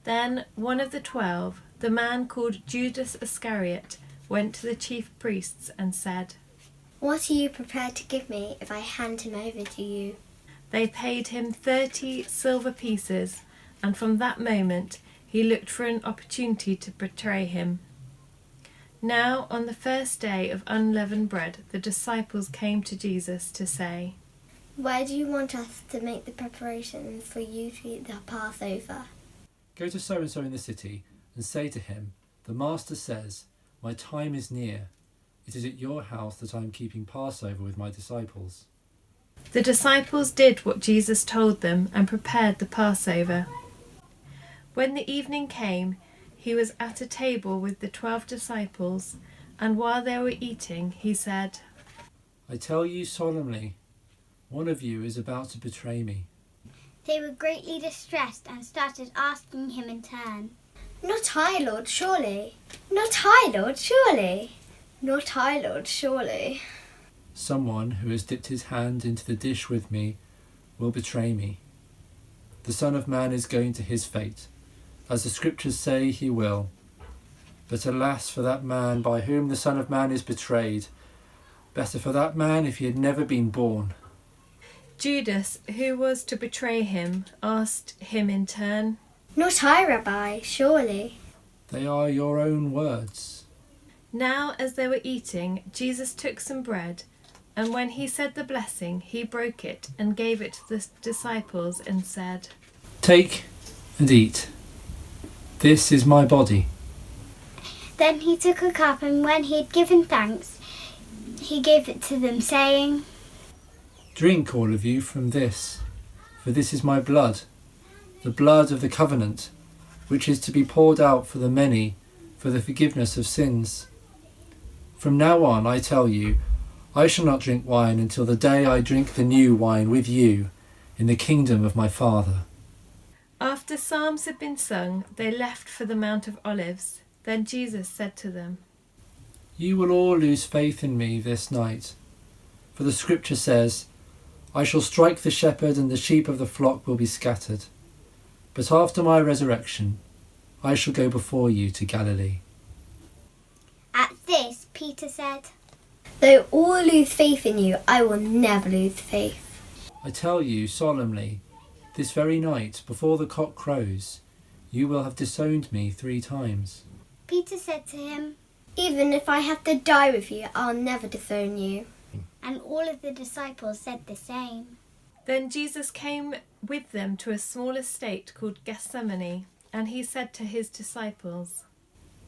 Then one of the 12, the man called Judas Iscariot, went to the chief priests and said, "What are you prepared to give me if I hand him over to you?" They paid him 30 silver pieces, and from that moment he looked for an opportunity to betray him. Now, on the first day of unleavened bread, the disciples came to Jesus to say, "Where do you want us to make the preparations for you to eat the Passover?" Go to so-and-so in the city and say to him, 'The Master says, my time is near. It is at your house that I am keeping Passover with my disciples.'" The disciples did what Jesus told them and prepared the Passover. When the evening came, he was at a table with the 12 disciples, and while they were eating, he said, "I tell you solemnly, one of you is about to betray me." They were greatly distressed and started asking him in turn, "Not I, Lord, surely. Not I, Lord, surely. Not I, Lord, surely." "Someone who has dipped his hand into the dish with me will betray me. The Son of Man is going to his fate, as the scriptures say he will. But alas for that man by whom the Son of Man is betrayed. Better for that man if he had never been born." Judas, who was to betray him, asked him in turn, "Not I, Rabbi, surely." "They are your own words." Now, as they were eating, Jesus took some bread, and when he said the blessing, he broke it and gave it to the disciples and said, "Take and eat. This is my body." Then he took a cup, and when he had given thanks, he gave it to them, saying, "Drink all of you from this, for this is my blood, the blood of the covenant, which is to be poured out for the many for the forgiveness of sins. From now on, I tell you, I shall not drink wine until the day I drink the new wine with you in the kingdom of my Father." After psalms had been sung, they left for the Mount of Olives. Then Jesus said to them, "You will all lose faith in me this night, for the scripture says, 'I shall strike the shepherd and the sheep of the flock will be scattered.' But after my resurrection, I shall go before you to Galilee." At this, Peter said, "Though all lose faith in you, I will never lose faith." "I tell you solemnly, this very night, before the cock crows, you will have disowned me 3 times. Peter said to him, "Even if I have to die with you, I'll never disown you." and all of the disciples said the same. Then Jesus came with them to a small estate called Gethsemane, and he said to his disciples,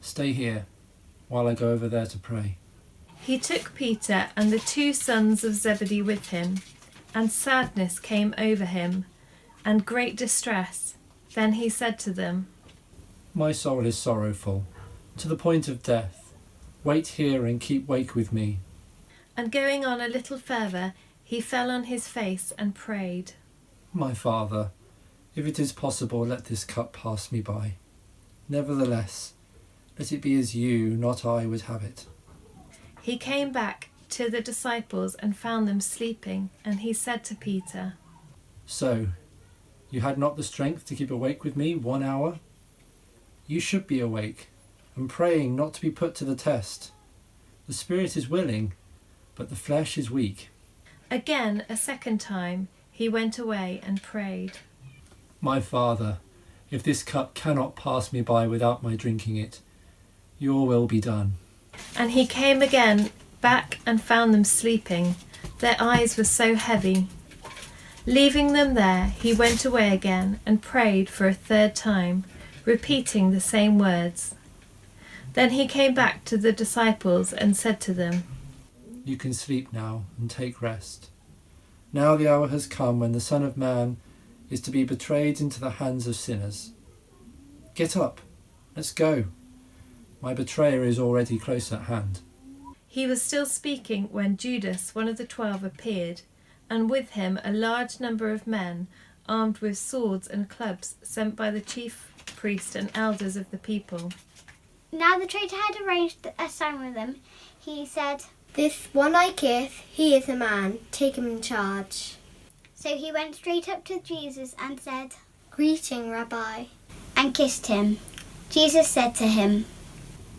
"Stay here, while I go over there to pray." He took Peter and the 2 sons of Zebedee with him, and sadness came over him, and great distress. Then he said to them, "My soul is sorrowful, to the point of death. Wait here and keep wake with me." And going on a little further, he fell on his face and prayed, "My Father, if it is possible, let this cup pass me by. Nevertheless, let it be as you, not I, would have it." He came back to the disciples and found them sleeping, and he said to Peter, "So, you had not the strength to keep awake with me 1 hour? You should be awake and praying not to be put to the test. The spirit is willing, but the flesh is weak." Again, a second time, he went away and prayed, "My Father, if this cup cannot pass me by without my drinking it, your will be done." And he came again back and found them sleeping. Their eyes were so heavy. Leaving them there, he went away again and prayed for a 3rd time, repeating the same words. Then he came back to the disciples and said to them, "You can sleep now and take rest. Now the hour has come when the Son of Man is to be betrayed into the hands of sinners. Get up, let's go. My betrayer is already close at hand." He was still speaking when Judas, one of the 12, appeared, and with him a large number of men, armed with swords and clubs, sent by the chief priest and elders of the people. Now the traitor had arranged a sign with them. He said, "This one I kiss, he is a man. Take him in charge." So he went straight up to Jesus and said, "Greeting, Rabbi." and kissed him. Jesus said to him,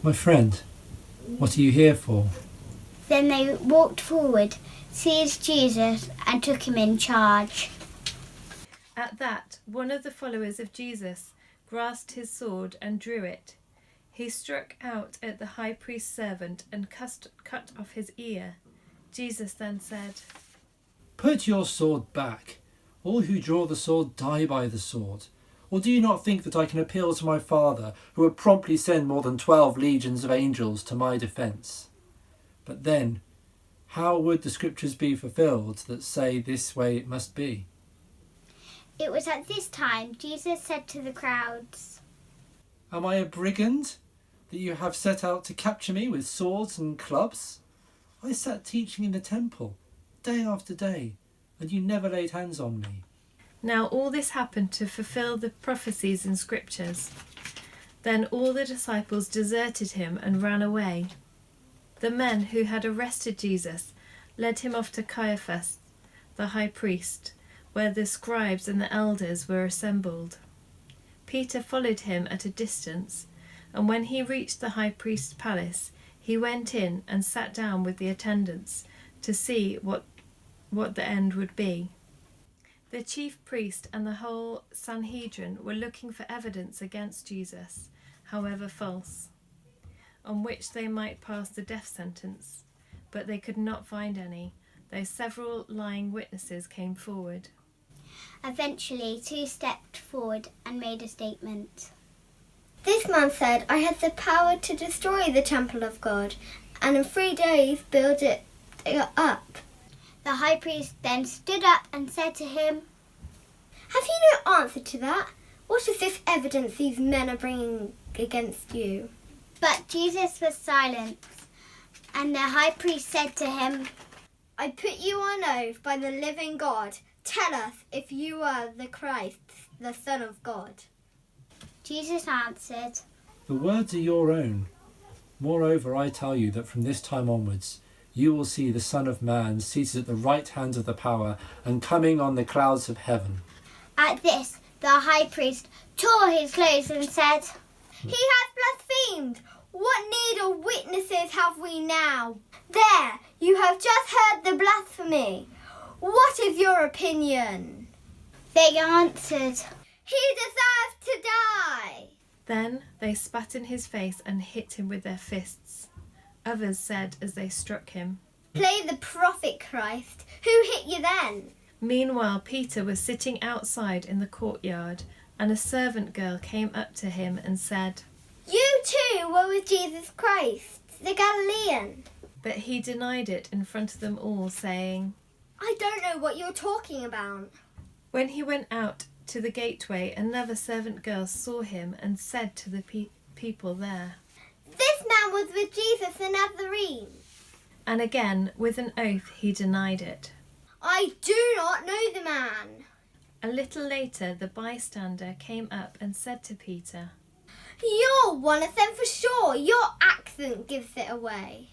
"My friend, what are you here for?" Then they walked forward, seized Jesus, and took him in charge. At that, one of the followers of Jesus grasped his sword and drew it. He struck out at the high priest's servant and cut off his ear. Jesus then said, "Put your sword back. All who draw the sword die by the sword. Or do you not think that I can appeal to my Father, who would promptly send more than 12 legions of angels to my defence? But then, how would the scriptures be fulfilled that say this way it must be?" It was at this time Jesus said to the crowds, "Am I a brigand, that you have set out to capture me with swords and clubs? I sat teaching in the temple, day after day, and you never laid hands on me." Now all this happened to fulfill the prophecies in scriptures. Then all the disciples deserted him and ran away. The men who had arrested Jesus led him off to Caiaphas, the high priest, where the scribes and the elders were assembled. Peter followed him at a distance, and when he reached the high priest's palace, he went in and sat down with the attendants to see what the end would be. The chief priest and the whole Sanhedrin were looking for evidence against Jesus, however false, on which they might pass the death sentence, but they could not find any, though several lying witnesses came forward. Eventually, 2 stepped forward and made a statement. This man said, "I have the power to destroy the temple of God, and in 3 days build it up." The high priest then stood up and said to him, "Have you no answer to that? What is this evidence these men are bringing against you?" But Jesus was silent, and the high priest said to him, "I put you on oath by the living God. Tell us if you are the Christ, the Son of God." Jesus answered, "The words are your own. Moreover, I tell you that from this time onwards, you will see the Son of Man seated at the right hand of the power and coming on the clouds of heaven." At this, the high priest tore his clothes and said, "He has blasphemed! What need of witnesses have we now? There, you have just heard the blasphemy. What is your opinion?" They answered, "He deserves to die." Then they spat in his face and hit him with their fists. Others said as they struck him, "Play the prophet Christ. Who hit you then?" Meanwhile, Peter was sitting outside in the courtyard, and a servant girl came up to him and said, "You too were with Jesus Christ, the Galilean." but he denied it in front of them all, saying, "I don't know what you're talking about." When he went out to the gateway, another servant girl saw him and said to the people there, "This man was with Jesus the Nazarene." and again with an oath he denied it. "I do not know the man." A little later the bystander came up and said to Peter, "You're one of them for sure. Your accent gives it away."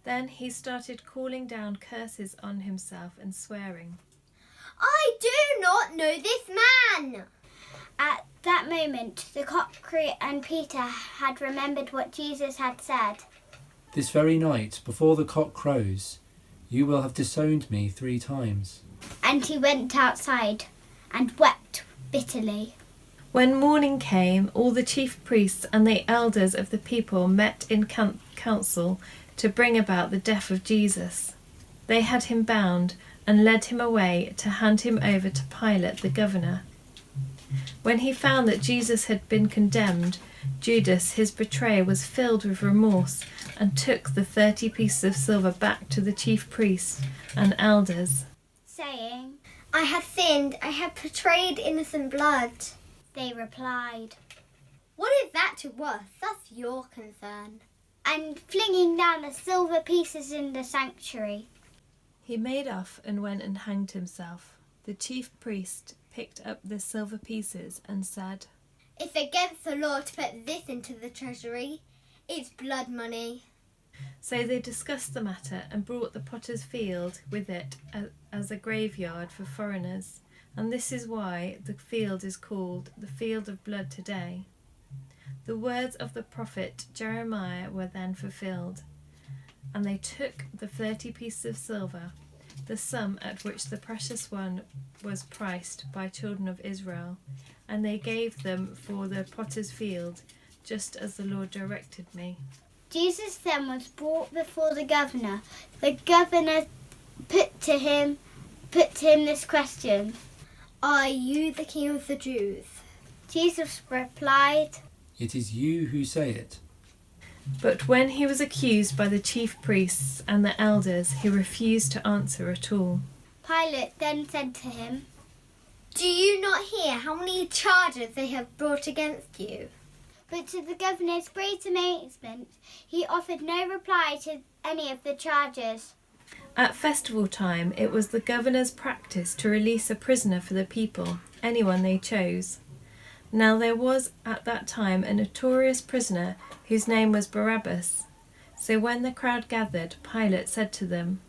Then he started calling down curses on himself and swearing. "I do not know this man." At that moment, the cock crew and Peter had remembered what Jesus had said. "This very night, before the cock crows, you will have disowned me 3 times." And he went outside and wept bitterly. When morning came, all the chief priests and the elders of the people met in council to bring about the death of Jesus. They had him bound and led him away to hand him over to Pilate the governor. When he found that Jesus had been condemned, Judas, his betrayer, was filled with remorse and took the 30 pieces of silver back to the chief priests and elders, Saying, "I have sinned. I have betrayed innocent blood." they replied, "What is that to us? That's your concern." and flinging down the silver pieces in the sanctuary. He made off and went and hanged himself. The chief priest picked up the silver pieces and said, "It's against the law to put this into the treasury. It's blood money." So they discussed the matter and brought the potter's field with it as a graveyard for foreigners. And this is why the field is called the Field of Blood today. The words of the prophet Jeremiah were then fulfilled. And they took the 30 pieces of silver, the sum at which the precious one was priced by children of Israel, and they gave them for the potter's field, just as the Lord directed me. Jesus then was brought before the governor. The governor put to him this question: Are you the King of the Jews? Jesus replied, It is you who say it. But when he was accused by the chief priests and the elders, he refused to answer at all. Pilate then said to him, Do you not hear how many charges they have brought against you? but to the governor's great amazement, he offered no reply to any of the charges. At festival time, it was the governor's practice to release a prisoner for the people, anyone they chose. Now there was at that time a notorious prisoner whose name was Barabbas. So when the crowd gathered, Pilate said to them,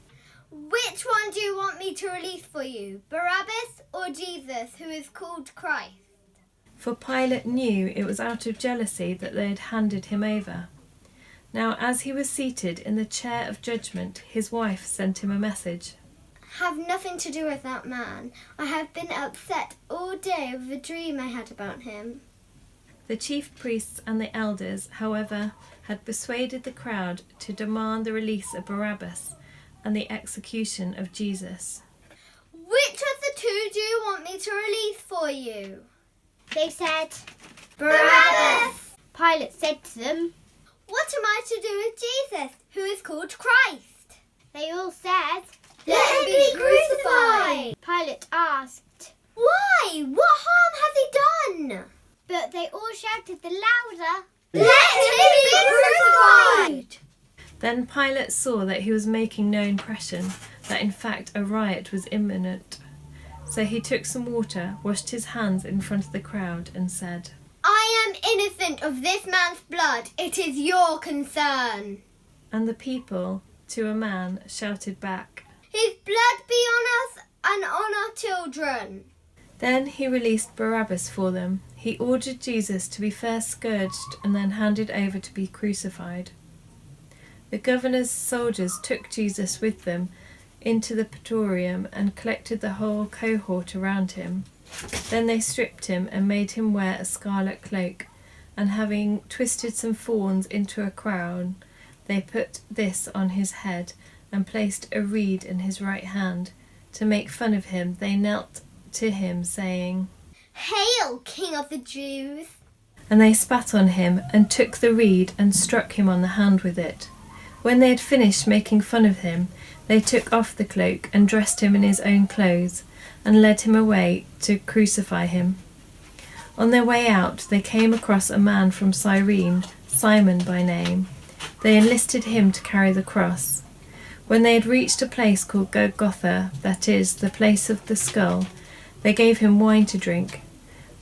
Which one do you want me to release for you, Barabbas or Jesus, who is called Christ? for Pilate knew it was out of jealousy that they had handed him over. Now as he was seated in the chair of judgment, his wife sent him a message. Have nothing to do with that man. I have been upset all day with a dream I had about him. The chief priests and the elders, however, had persuaded the crowd to demand the release of Barabbas and the execution of Jesus. Which of the two do you want me to release for you? They said, Barabbas! Pilate said to them, What am I to do with Jesus, who is called Christ? they all said, Let him be crucified! Pilate asked, Why? What harm has he done? but they all shouted the louder, Let him be crucified! Then Pilate saw that he was making no impression, that in fact a riot was imminent. So he took some water, washed his hands in front of the crowd, and said, I am innocent of this man's blood. It is your concern. and the people, to a man, shouted back. His blood be on us and on our children. Then he released Barabbas for them. He ordered Jesus to be first scourged and then handed over to be crucified. The governor's soldiers took Jesus with them into the praetorium and collected the whole cohort around him. Then they stripped him and made him wear a scarlet cloak, and having twisted some thorns into a crown, they put this on his head and placed a reed in his right hand. To make fun of him, they knelt to him, saying, Hail, King of the Jews! And they spat on him and took the reed and struck him on the hand with it. When they had finished making fun of him, they took off the cloak and dressed him in his own clothes and led him away to crucify him. On their way out, they came across a man from Cyrene, Simon by name. They enlisted him to carry the cross. When they had reached a place called Golgotha, that is, the place of the skull, they gave him wine to drink.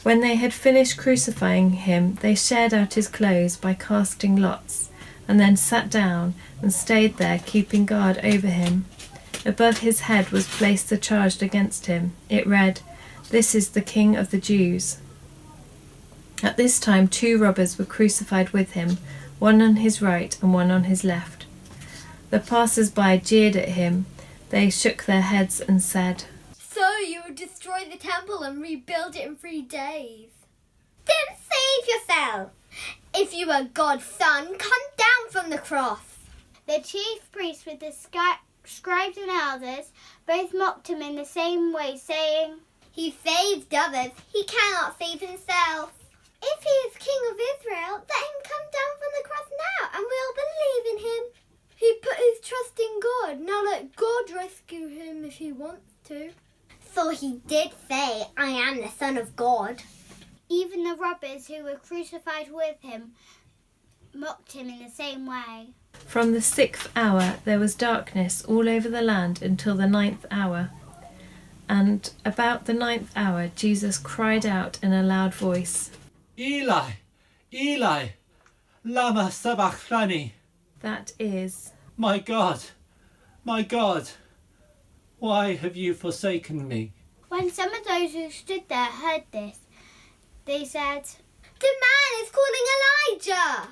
When they had finished crucifying him, they shared out his clothes by casting lots, and then sat down and stayed there, keeping guard over him. Above his head was placed the charge against him. It read, This is the King of the Jews. At this time 2 robbers were crucified with him, one on his right and one on his left. The passers-by jeered at him. They shook their heads and said, So you would destroy the temple and rebuild it in 3 days? Then save yourself! If you are God's son, come down from the cross. The chief priests with the scribes and elders both mocked him in the same way, saying, He saved others, he cannot save himself. If he is King of Israel, let him come down from the cross now, and we'll believe in him. He put his trust in God, now let God rescue him if he wants to. So he did say, I am the Son of God. Even the robbers who were crucified with him mocked him in the same way. From the 6th hour there was darkness all over the land until the 9th hour. And about the 9th hour Jesus cried out in a loud voice, Eli, Eli, lama sabachthani. that is, My God, why have you forsaken me? When some of those who stood there heard this, they said, The man is calling Elijah!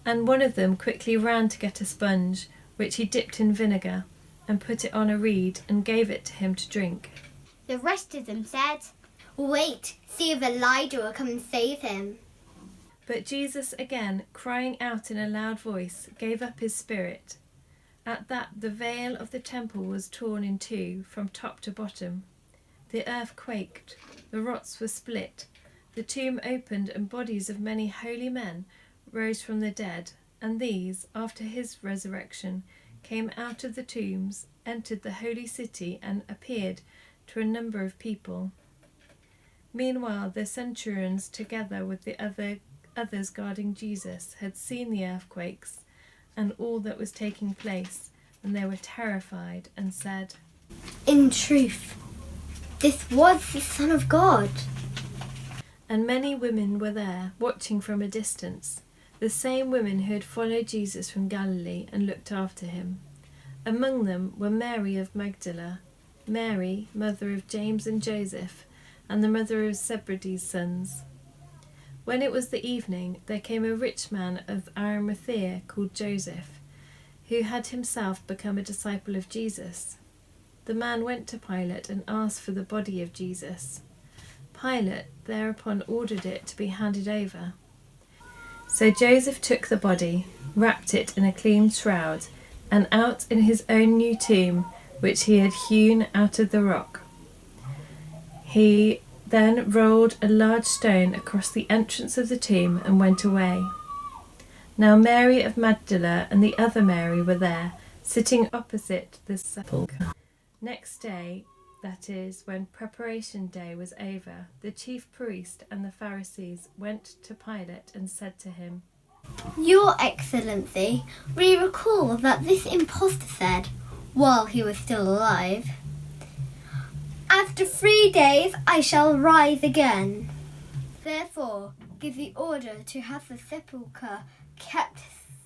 And one of them quickly ran to get a sponge, which he dipped in vinegar, and put it on a reed, and gave it to him to drink. The rest of them said, Wait, see if Elijah will come and save him. But Jesus, again crying out in a loud voice, gave up his spirit. At that the veil of the temple was torn in two from top to bottom. The earth quaked, the rocks were split, the tomb opened, and bodies of many holy men rose from the dead, and these, after his resurrection, came out of the tombs, entered the holy city, and appeared to a number of people. Meanwhile the centurions, together with the others guarding Jesus, had seen the earthquakes and all that was taking place, and they were terrified and said, In truth, this was the Son of God. And many women were there, watching from a distance, the same women who had followed Jesus from Galilee and looked after him. Among them were Mary of Magdala, Mary, mother of James and Joseph, and the mother of Zebedee's sons. When it was the evening, there came a rich man of Arimathea called Joseph, who had himself become a disciple of Jesus. The man went to Pilate and asked for the body of Jesus. Pilate thereupon ordered it to be handed over. So Joseph took the body, wrapped it in a clean shroud, and out in his own new tomb, which he had hewn out of the rock. He then rolled a large stone across the entrance of the tomb and went away. Now Mary of Magdala and the other Mary were there, sitting opposite the sepulchre. Next day, that is, when preparation day was over, the chief priest and the Pharisees went to Pilate and said to him, Your Excellency, we recall that this impostor said, while he was still alive, After 3 days I shall rise again. Therefore, give the order to have the sepulchre kept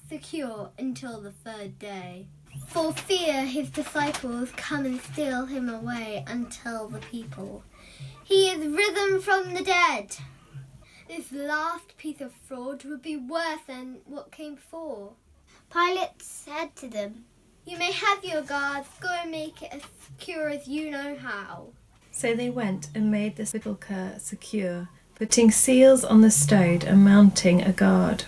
secure until the 3rd day, for fear his disciples come and steal him away and tell the people, He is risen from the dead. This last piece of fraud would be worse than what came before. Pilate said to them, You may have your guards, go and make it as secure as you know how. So they went and made the sepulchre secure, putting seals on the stone and mounting a guard.